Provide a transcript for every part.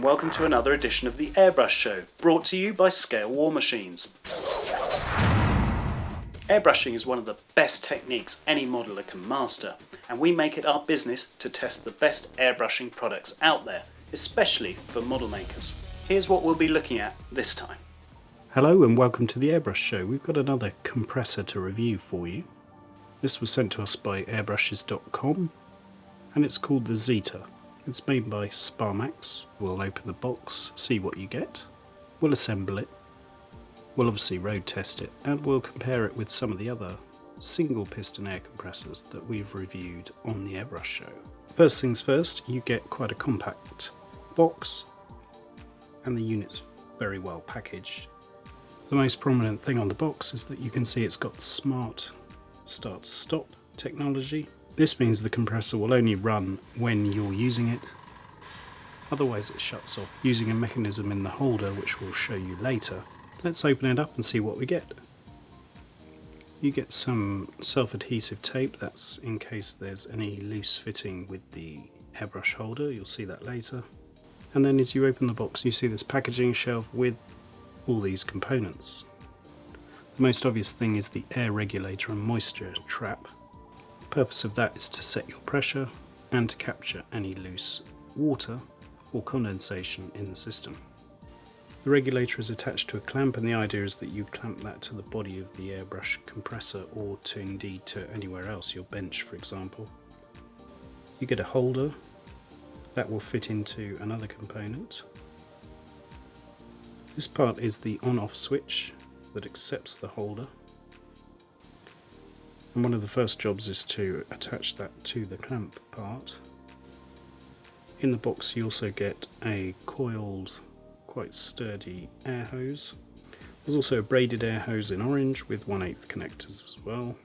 welcome to another edition of the Airbrush Show, brought to you by Scale War Machines. Airbrushing is one of the best techniques any modeller can master, and we make it our business to test the best airbrushing products out there, especially for model makers. Here's what we'll be looking at this time. Hello and welcome to the Airbrush Show. We've got another compressor to review for you. This was sent to us by airbrushes.com and it's called the Zeta. It's made by Sparmax. We'll open the box, see what you get. We'll assemble it. We'll obviously road test it, and we'll compare it with some of the other single piston air compressors that we've reviewed on the Airbrush Show. First things first, you get quite a compact box, and the unit's very well packaged. The most prominent thing on the box is that you can see it's got Smart Start-Stop technology. This means the compressor will only run when you're using it, otherwise it shuts off using a mechanism in the holder which we'll show you later. Let's open it up and see what we get. You get some self-adhesive tape, that's in case there's any loose fitting with the airbrush holder, you'll see that later. And then as you open the box you see this packaging shelf with all these components. The most obvious thing is the air regulator and moisture trap. The purpose of that is to set your pressure and to capture any loose water or condensation in the system. The regulator is attached to a clamp, and the idea is that you clamp that to the body of the airbrush compressor or to indeed to anywhere else, your bench for example. You get a holder that will fit into another component. This part is the on-off switch that accepts the holder. And one of the first jobs is to attach that to the clamp part. In the box you also get a coiled, quite sturdy air hose. There's also a braided air hose in orange with 1/8 connectors as well.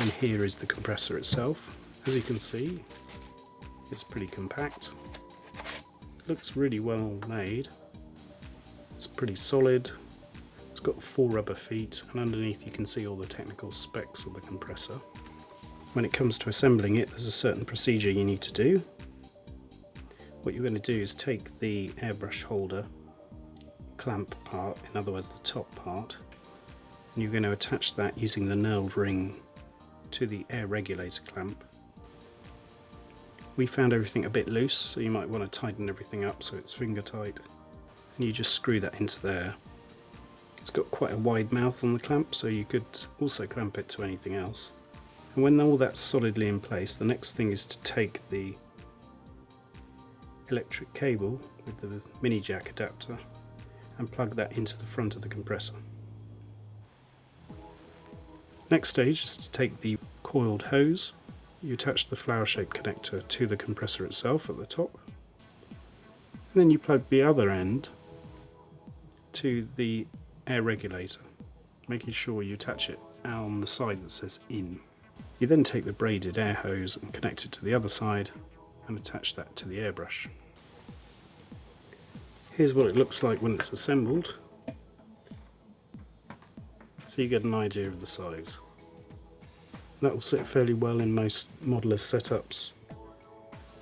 And here is the compressor itself. As you can see, it's pretty compact. It looks really well made. It's pretty solid. It's got 4 rubber feet, and underneath you can see all the technical specs of the compressor. When it comes to assembling it, there's a certain procedure you need to do. What you're going to do is take the airbrush holder clamp part, in other words the top part, and you're going to attach that using the knurled ring to the air regulator clamp. We found everything a bit loose, so you might want to tighten everything up so it's finger tight, and you just screw that into there. It's got quite a wide mouth on the clamp, so you could also clamp it to anything else. And when all that's solidly in place, the next thing is to take the electric cable with the mini jack adapter and plug that into the front of the compressor. Next stage is to take the coiled hose. You attach the flower shaped connector to the compressor itself at the top, and then you plug the other end to the air regulator, making sure you attach it on the side that says in. You then take the braided air hose and connect it to the other side and attach that to the airbrush. Here's what it looks like when it's assembled, so you get an idea of the size. That will sit fairly well in most modeler setups.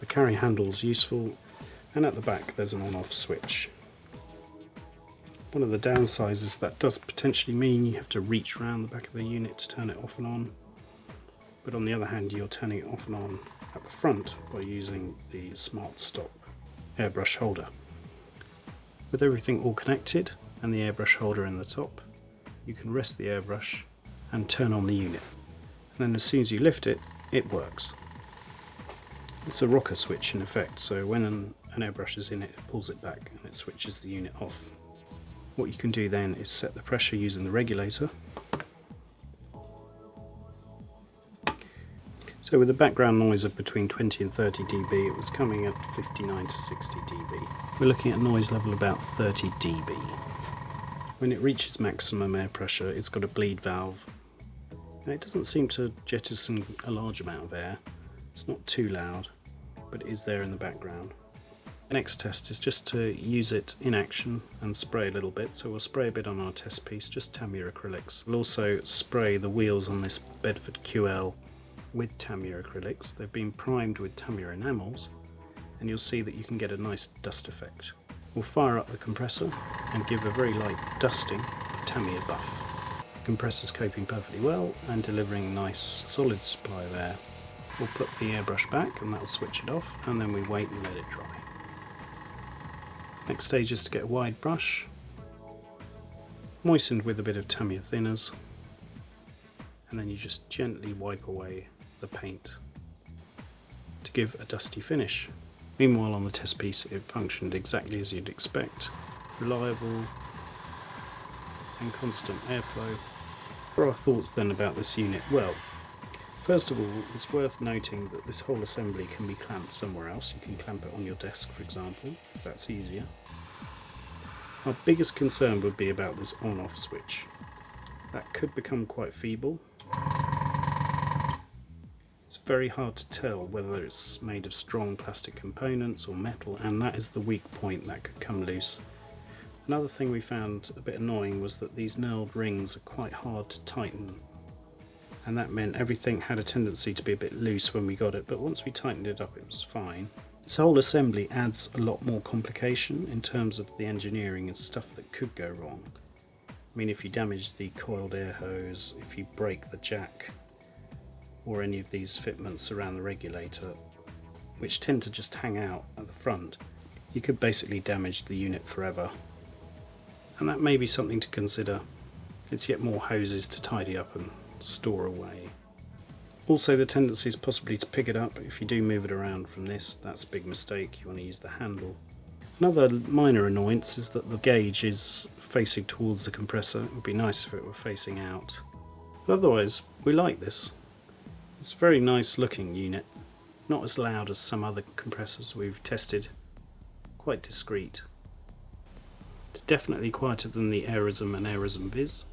The carry handle is useful, and at the back there's an on-off switch. One of the downsides is that does potentially mean you have to reach around the back of the unit to turn it off and on, but on the other hand you're turning it off and on at the front by using the Smart-Stop airbrush holder. With everything all connected and the airbrush holder in the top, you can rest the airbrush and turn on the unit. And then as soon as you lift it, it works. It's a rocker switch in effect, so when an airbrush is in it, it pulls it back and it switches the unit off. What you can do then is set the pressure using the regulator. So with a background noise of between 20 and 30 dB, it was coming at 59 to 60 dB. We're looking at noise level about 30 dB. When it reaches maximum air pressure, it's got a bleed valve, and it doesn't seem to jettison a large amount of air. It's not too loud, but it is there in the background. The next test is just to use it in action and spray a little bit, so we'll spray a bit on our test piece, just Tamiya acrylics. We'll also spray the wheels on this Bedford QL with Tamiya acrylics. They've been primed with Tamiya enamels, and you'll see that you can get a nice dust effect. We'll fire up the compressor and give a very light dusting of Tamiya buff. The compressor's coping perfectly well and delivering nice solid supply of air. We'll put the airbrush back and that'll switch it off, and then we wait and let it dry. Next stage is to get a wide brush, moistened with a bit of Tamiya thinners, and then you just gently wipe away the paint to give a dusty finish. Meanwhile, on the test piece it functioned exactly as you'd expect. Reliable and constant airflow. What are our thoughts then about this unit? Well, first of all, it's worth noting that this whole assembly can be clamped somewhere else. You can clamp it on your desk, for example, if that's easier. Our biggest concern would be about this on-off switch. That could become quite feeble. It's very hard to tell whether it's made of strong plastic components or metal, and that is the weak point that could come loose. Another thing we found a bit annoying was that these knurled rings are quite hard to tighten, and that meant everything had a tendency to be a bit loose when we got it, but once we tightened it up it was fine. This whole assembly adds a lot more complication in terms of the engineering and stuff that could go wrong. I mean, if you damage the coiled air hose, if you break the jack, or any of these fitments around the regulator, which tend to just hang out at the front, you could basically damage the unit forever. And that may be something to consider. It's yet more hoses to tidy up and store away. Also, the tendency is possibly to pick it up. If you do move it around from this, that's a big mistake. You want to use the handle. Another minor annoyance is that the gauge is facing towards the compressor. It would be nice if it were facing out. But otherwise, we like this. It's a very nice looking unit, not as loud as some other compressors we've tested, quite discreet. It's definitely quieter than the Airism and Airism Viz,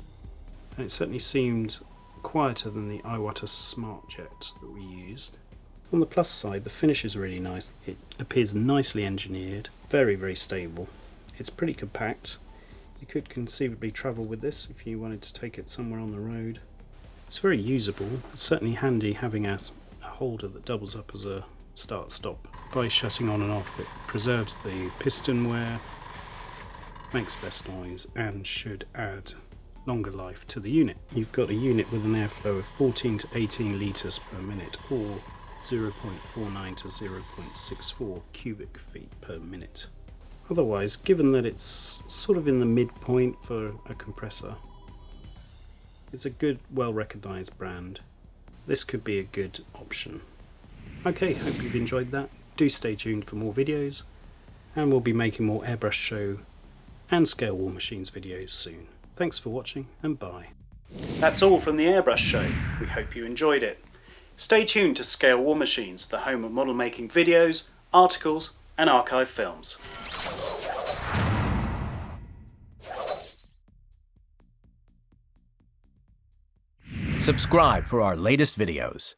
and it certainly seemed quieter than the Iwata Smart Jet that we used. On the plus side, the finish is really nice. It appears nicely engineered, very stable. It's pretty compact. You could conceivably travel with this if you wanted to take it somewhere on the road. It's very usable. It's certainly handy having a holder that doubles up as a start-stop. By shutting on and off, it preserves the piston wear, makes less noise, and should add longer life to the unit. You've got a unit with an airflow of 14 to 18 litres per minute, or 0.49 to 0.64 cubic feet per minute. Otherwise, given that it's sort of in the midpoint for a compressor, it's a good, well-recognised brand. This could be a good option. Okay, hope you've enjoyed that. Do stay tuned for more videos, and we'll be making more Airbrush Show and Scale War Machines videos soon. Thanks for watching, and bye. That's all from the Airbrush Show. We hope you enjoyed it. Stay tuned to Scale War Machines, the home of model making videos, articles and archive films. Subscribe for our latest videos.